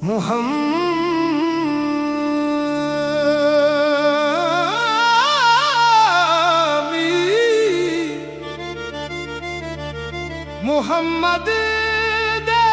मुहम्मद दे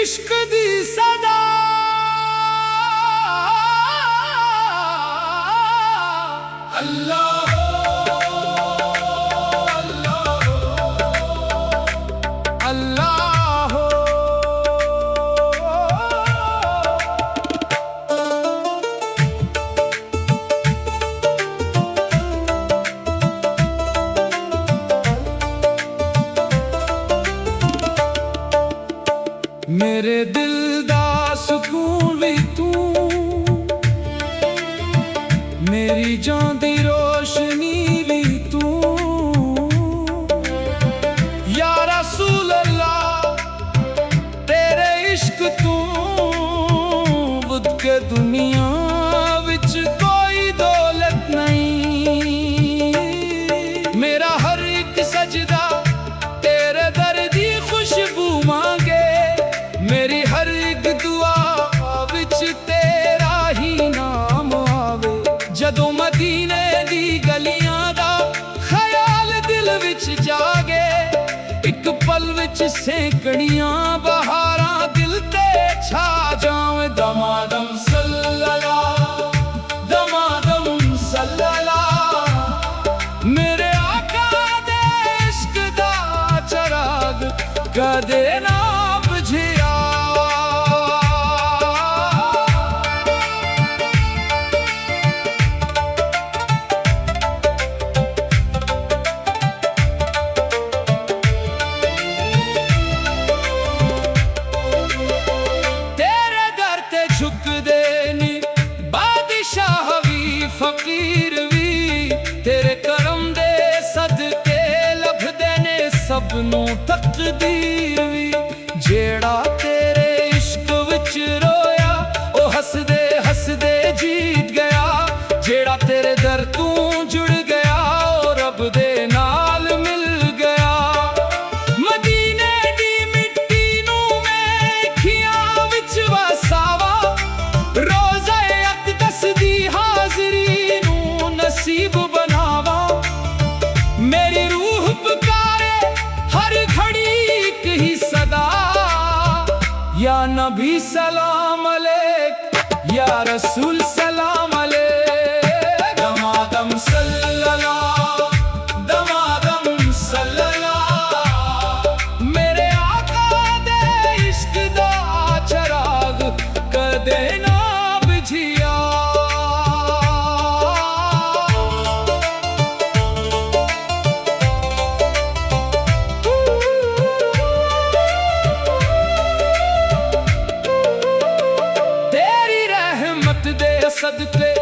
इश्क दी सदा अल्लाह अल्लाह मेरे दिल दा सुकून भी तू, मेरी जान दी रोशनी भी तू। या रसूल अल्लाह तेरे इश्क तू बुद के दुनिया विच कोई दौलत नहीं। मेरा हर एक सजदा तेरे दर दी खुशबू मांगे, मेरी हर एक दुआ विच तेरा ही नाम आवे। जदों मदीने दी गलियां दा ख्याल दिल विच जागे, एक पल विच सैकड़ियां बहारां दिल ते छा जावे। दमादम सल्लल्लाहु दमादम सल्लल्लाहु मेरे आका दे इश्क दा चराग कदे ना बुझिया। फकीर भी तेरे करम दे सदके लभदे ने सबनू तकदीर भी। जेड़ा तेरे इश्क विच रोया ओ हसदे हसदे जीत गया। जेड़ा तेरे दर तू जुड़ गया ओ रब दे नाल मिल गया। मदीने दी मिट्टी नू मैं अखियां विच वसावा, रोज़ा अक़दस दी हाज़री नसीब बनावा। मेरी रूह पुकारे हर घड़ी एक ही सदा, या नबी सलाम अलैक या रसूल सलाम अलैक। दमादम सल्लल्लाहु दमादम सल्लल्लाहु मेरे आका दे इश्क दा चराग कदे ना बुझिया। सदके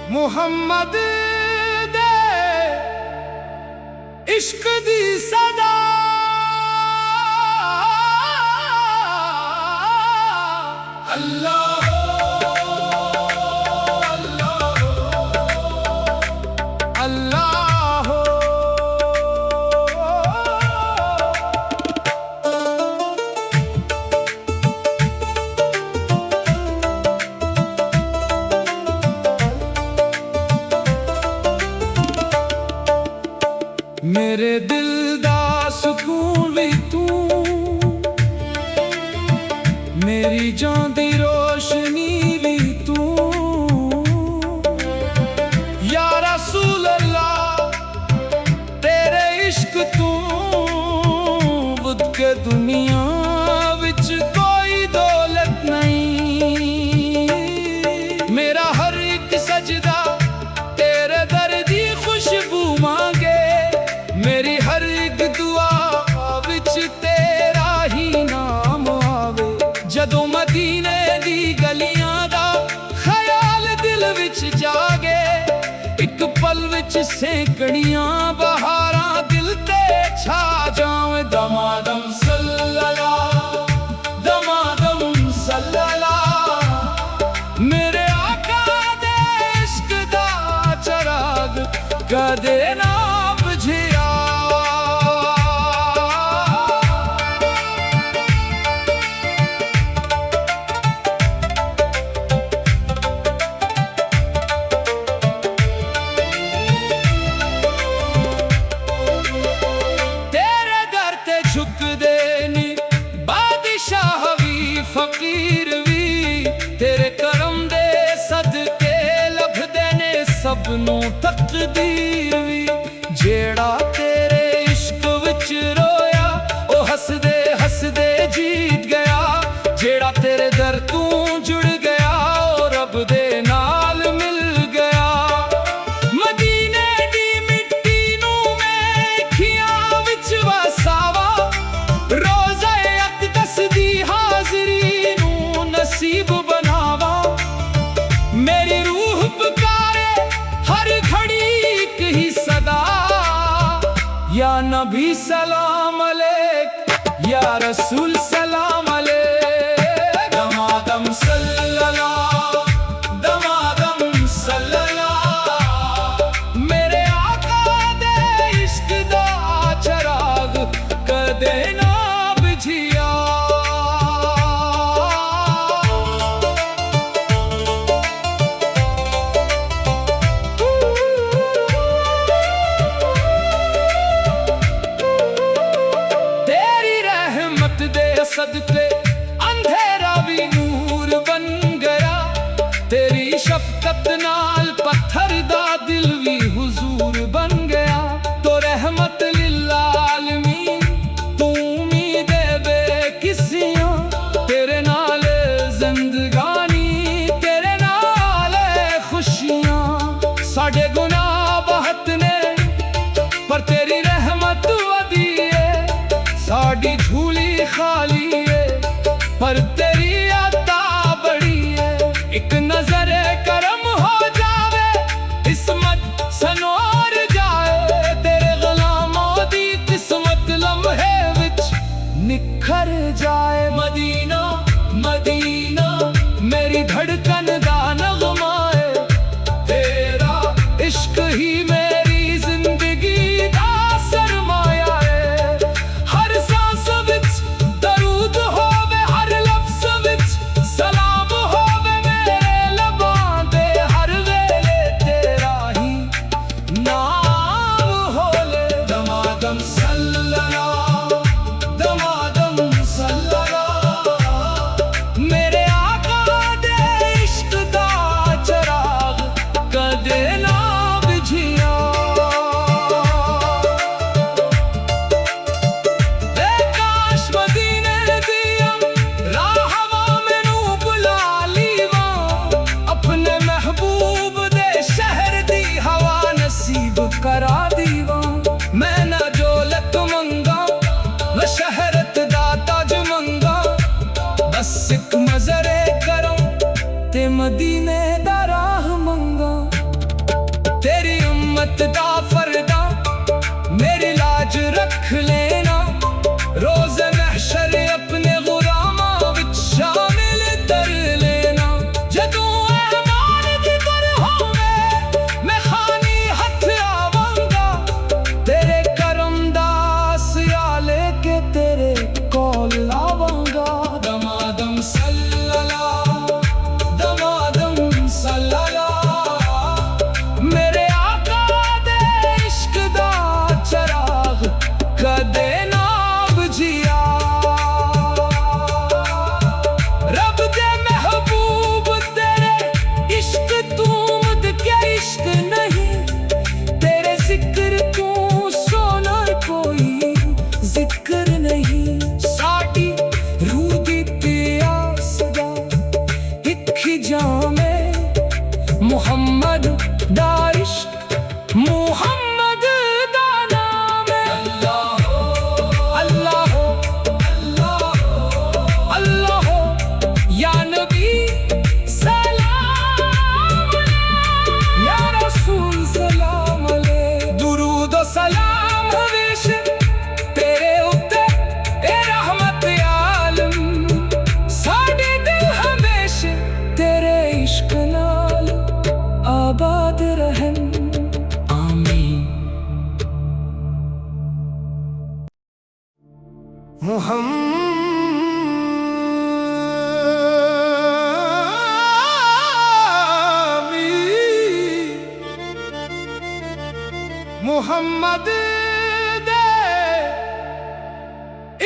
मुहम्मद दे इश्क दी सदा अल्लाह अल्लाह मेरे दिल दा सुकून भी तू, मेरी जान दी रोशनी भी तू। या रसूल अल्लाह तेरे इश्क तू बुद के दुनिया विच कोई दौलत नहीं। मेरा हर एक सजदा तेरे दर दी खुशबू मांगे, मेरी हर एक दुआ विच तेरा ही नाम आवे। जदों मदीने दी गलियां दा ख्याल दिल विच जागे, एक पल विच सैकड़ियां बहारां दिल ते छा जावे। दमादम सल्लल्लाहु दमादम सल्लल्लाहु, मेरे आका दे इश्क दा चराग कदे ना बुझिया। फकीर भी तेरे करम दे सदके लभदे ने सबनों तकदीर भी। जेड़ा तेरे इश्क विच रोया ओ हसदे हसदे जीत गया। जेड़ा तेरे दर तू जुड़ गया ओ रब दे नाल मिल गया। मदीने दी मिट्टी नू मैं अखियां विच वसावा, रोज़ा अक़दस दी हाज़री नसीब बनावा। मेरी रूह पुकारे हर घड़ी एक ही सदा, या नबी सलाम अलैक या रसूल सलाम अलैक। दमादम सल्लल्लाहु दमादम सल्लल्लाहु, मेरे आका दे इश्क दा चराग कदे ना बुझिया। सदके अंधेरा भी नूर बन गया, तेरी शफकत नाल पत्थर दा दिल भी हुजूर बन गया। तो रहमत लिल्लालमीन तू उम्मीद बेकिसियां, तेरे नाल जिंदगानी तेरे नाल खुशियां। साडे गुनाह बहुत ने पर तेरी रहमत वदी है, साडी झूली खाली है पर तेरी अता बड़ी है। एक नजर करम हो जावे किस्मत सनोर जाए, तेरे गुलामों दी किस्मत लम्हे विच निखर जाए। मदीना मदीना मेरी धड़कन दा नगमा है, तेरा इश्क ही मेरी जिंदगी दा सरमाया है। हर सांस विच दरूद होवे, हर लफ्ज़ विच सलाम होवे, मेरे लबां दे हर वेले तेरा ही नाम होले। दमादम सल्लल्लाहु दमादम सल्लल्लाहु, मेरे आका दे इश्क दा चराग कदे ना बुझिया। काश मदीने दिया राहवा मैनू बुला लीवा, अपने महबूब दे शहर दी हवा नसीब करा दीवा। मैं ना जो तेरी उम्मत दा फरदा मेरी लाज रख लेना। रोज़ महशर अपने गुलामां विच शामिल कर लेना। जदों ऐमान दी तरह होवे मैं खानी हथ आवांगा। तेरे करम दा आसिया लेके तेरे कोल आवांगा। दमादम सल्लल्लाहु दमादम सल्लल्लाहु मेरे आका दे इश्क दा चराग कदे ना बुझिया। रब दे महबूब तेरे इश्क तू मुद के इश्क नहीं। तेरे जिक्र तू सोना कोई जिक्र नहीं। साडी रूह दी प्यास दा इक ही जामे मुहम्मद दा इश्क मुहम्मद दा नाम है। अल्लाह हो अल्लाह हो या नबी सलाम अलैह या रसूल सलाम अलैह। दुरूद ओ सलाम हमेशा तेरे उत्ते ए रहमत आलम। साडे दिल हमेशा तेरे इश्क नाल आबाद रहन आमीन। मुहम्मद दे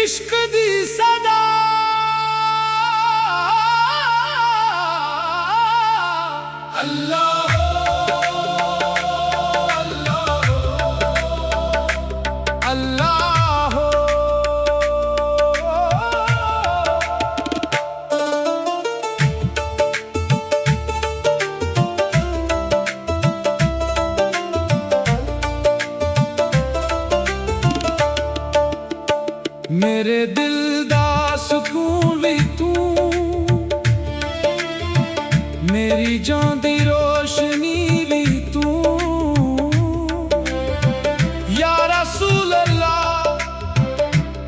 इश्क दी सदा अल्लाह अल्लाह हो। मेरे दिल दा सुकून भी तू मेरी जान दी रोशनी भी तू। या रसूल अल्लाह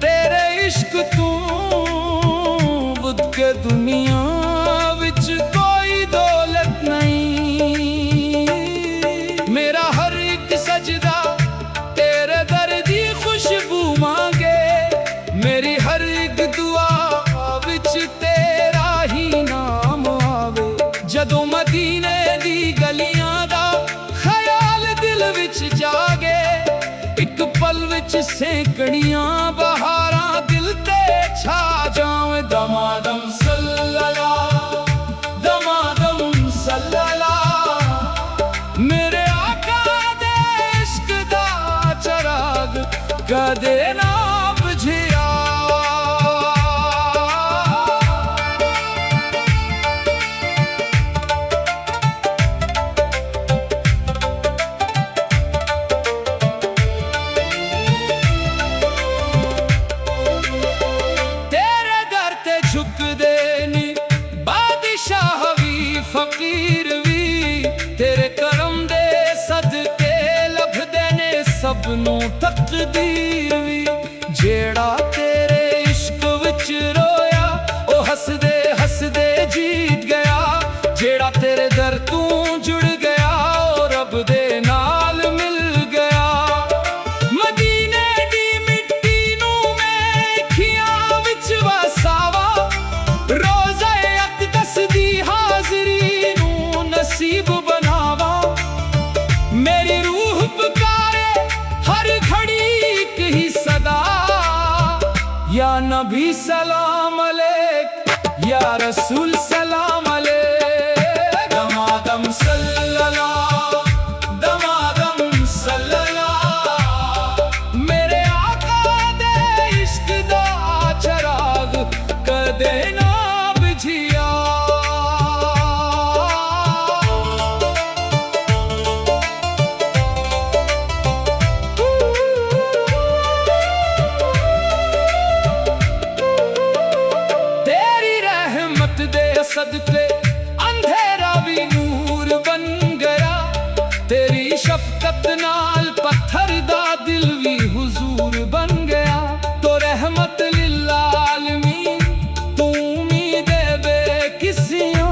तेरे इश्क तू बुद के दुनिया विच कोई दौलत नहीं। मेरा हर एक सजदा तेरे दर दी खुशबू मांगे। मेरी हर एक दुआ विच तेरा ही नाम आवे। जदों मदीने दी गलियां दा ख्याल दिल विच जागे। एक पल विच सैकड़ियां बहारां दिल ते छा जावे। दमादम सल्लल्लाहु दमादम सल्लल्लाहु मेरे आका दे इश्क दा चराग कदे ना बुझिया। तेरे दर ते झुकदे नी बादशाह भी फकीर भी। तेरे करम दे सदके लभदे ने सबनों तकदीर भी। जेड़ा तेरे इश्क विच रोया ओ हसदे हसदे जीत गया। जेड़ा तेरे दर तू जुड़ गया ओ रब दे नाल मिल गया। मदीने दी मिट्टी नू मैं अखियां विच वसावा। रोज़ा अक़दस दी हाज़री नू नसीब बनावा। मेरी रूह पुकारे हर घड़ी एक ही सदा। या नबी सलाम अलैक या रसूल सलाम अलैक। दमादम सल्लल्लाहु दमादम सल्लल्लाहु मेरे आका दे इश्क दा चराग कदे ना बुझिया। सदके तेरी शफकत नाल पत्थर दा दिल भी हुजूर बन गया। तो रहमत लिल्लालमीन तू उम्मीद बेकिसियां,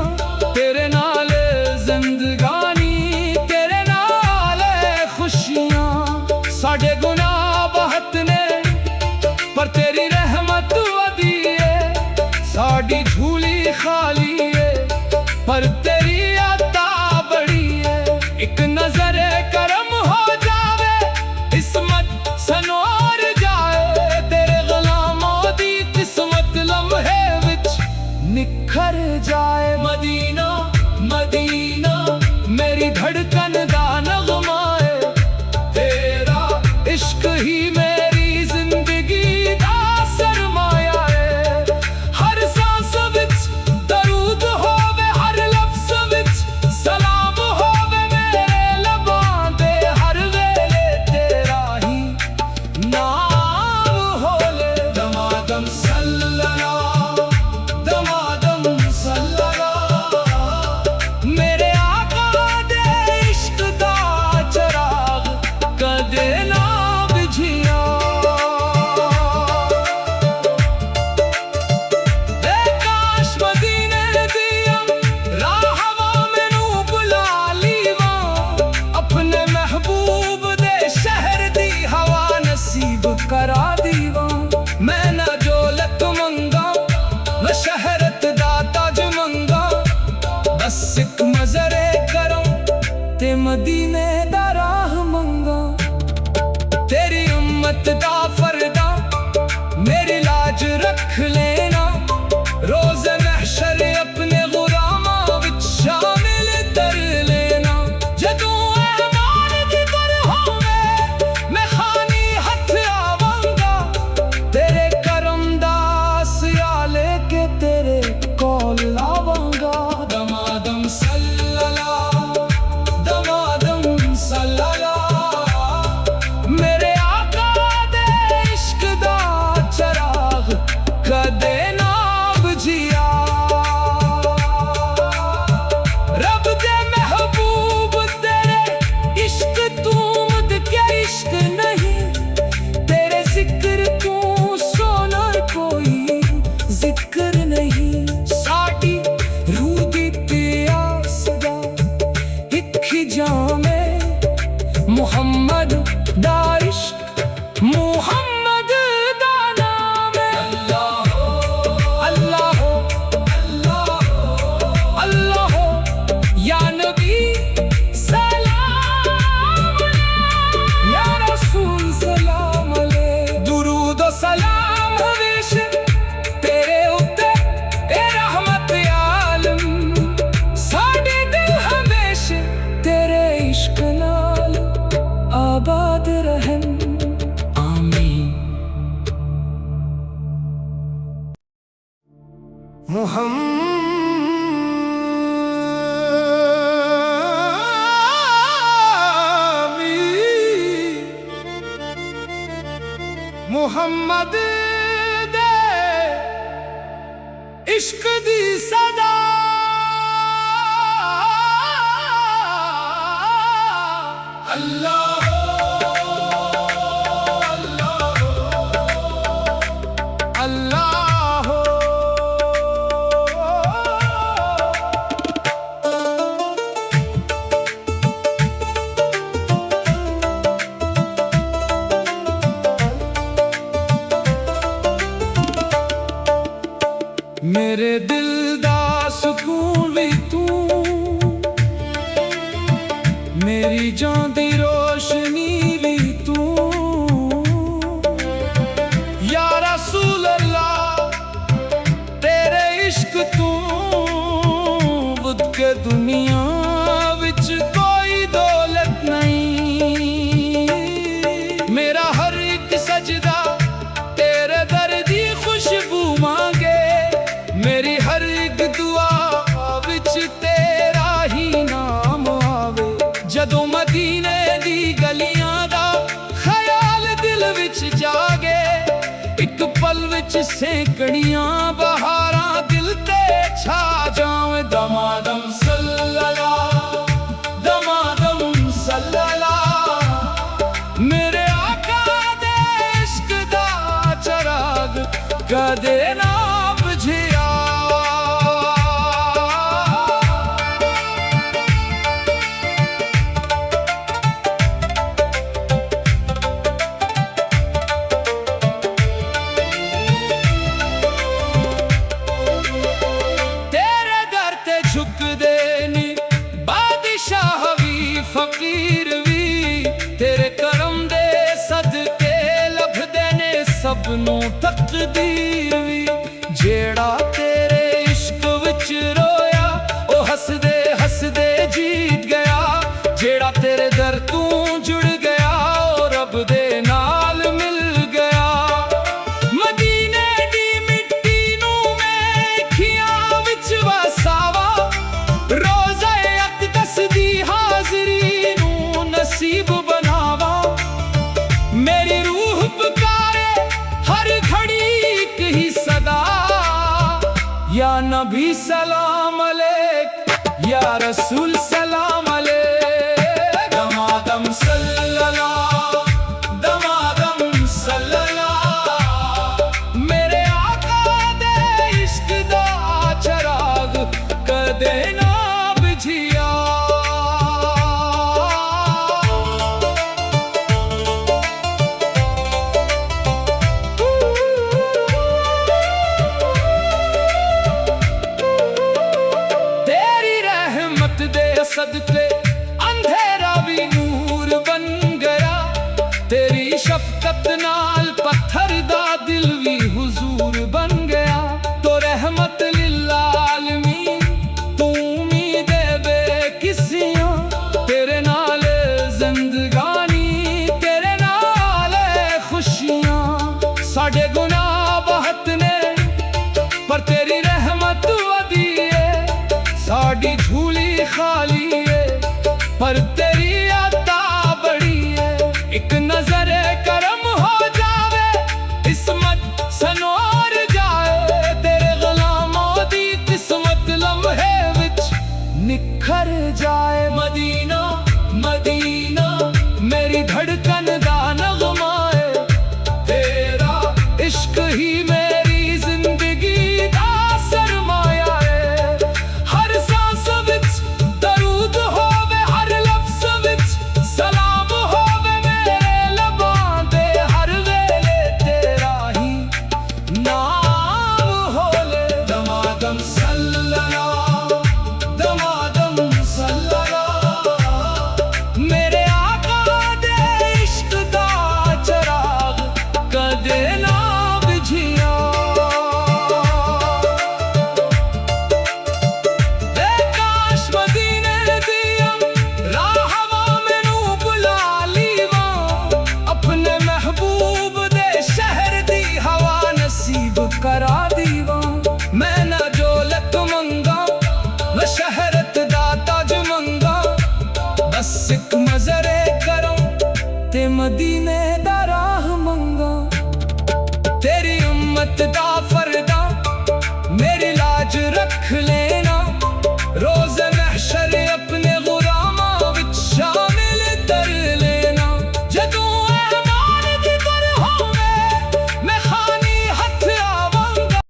तेरे नाल जिंदगानी तेरे नाल खुशियां। साडे गुनाह बहुत ने पर तेरी रहमत वदी है, साडी झूली खाली है पर तेरी अता बड़ी है। एक नजर करम हो जावे किस्मत सनोर जाए, तेरे गुलामों दी किस्मत लम्हे विच निखर जाए। मदीना मदीना मेरी धड़कन दा नगमा है, तेरा इश्क ही मेरी जिंदगी दा सरमाया है। हर सांस विच दरूद होवे, हर लफ्ज विच सलाम होवे, मेरे लबां ते हर वेले तेरा ही नाम होले। दमादम सल्लल्लाहु दमादम सल्लल्लाहु, मेरे आका दे इश्क दा चराग कदे ना बुझिया। काश मदीने दिया राहवा मैनू बुला लीवा, अपने महबूब दे शहर दी हवा नसीब करा दीवा। मैं ना दौलत मंगा न शहरत दा ताज मंगा, बस एक मजरे करो ते मदीने दा राह मंगा। तेरी उम्मत दा फरदा मेरी लाज रख लेना, रोज महशर अपने गुलामा विच शामिल कर लेना। जदों ऐमान दी दर होवे मैं खानी हथ आवांगा, तेरे करम दा आसिया लेके तेरे कोल आवांगा। दमादम सल्लल्लाहु दमादम सल्लल्लाहु, मेरे आका दे इश्क दा चराग कदे ना बुझिया। रब दे महबूब तेरे इश्क तू मुद के इश्क नहीं, तेरे जिक्र तू सोना कोई जिक्र नहीं। साडी रूह दी प्यास दा इक ही जामे मुहम्मद दा इश्क, मुहम्मद दा नाम है। अल्लाह अल्लाह अल्लाह अल्लाह या नबी सलाम अलैह, या रसूल सलाम अलैह। दुरूद ओ सलाम हमेशा तेरे उत्ते ए रहमत आलम, साडे दिल हमेशा तेरे इश्क नाल आबाद रहन। आमीन। मुहम्मद दे इश्क दी सदा अल्लाह अल्लाह मेरे दिल दा सुकून भी तू, मेरी जान दी रोशनी भी तू। या रसूल अल्लाह तेरे इश्क तू बुद के दुनिया विच कोई दौलत नहीं। मेरा हर एक सजदा तेरे दर दी खुशबू मांगे, मेरी हर एक दुआ विच तेरा ही नाम आवे। जदों मदीने दी गलियां दा ख्याल दिल विच जागे, एक पल विच सैकड़ियां बहारां दिल ते छा जावे। दमादम सल्लल्लाहु दमादम सल्लल्लाहु ਤਕਦੀਰ ਵੀ ਤੇਰੇ ਕਰਮ ਦੇ ਸਦਕੇ ਲੱਭਦੇ ਨੇ ਸਭ ਨੂੰ ਤਕਦੀਰ ਵੀ ਜਿਹੜਾ ਤੇਰੇ ਇਸ਼ਕ ਵਿੱਚ ਰੋਇਆ ਉਹ ਹੱਸਦੇ ਹੱਸਦੇ ਜੀਤ ਗਿਆ ਜਿਹੜਾ ਤੇਰੇ ਦਰ ਤੂੰ ਜੁੜ ਗਿਆ ਉਹ ਰੱਬ ਦੇ ਨਾਲ ਮਿਲ ਗਿਆ ਮਦੀਨੇ ਦੀ ਮਿੱਟੀ ਨੂੰ ਮੈਂ ਅੱਖੀਆਂ ਵਿੱਚ ਵਸਾਵਾ ਰੋਜ਼ਾ ਅਕਦਸ ਦੀ ਹਾਜ਼ਰੀ ਨੂੰ ਨਸੀਬ ਬਣਾਵਾ ਮੇਰੀ ਰੂਹ ਪੁਕਾਰੇ ਹਰ ਘੜੀ ਇੱਕ ਹੀ ਸਦਾ या नबी सलाम अलैक या रसूल सलाम अलैक दमादम सल्लल्लाह दमादम सल्लल्लाह मेरे आका दे इश्क दा चराग कदे ना बुझिया सदके अंधेरा भी नूर बन गया तेरी शफकत नाल पत्थर दा दिल भी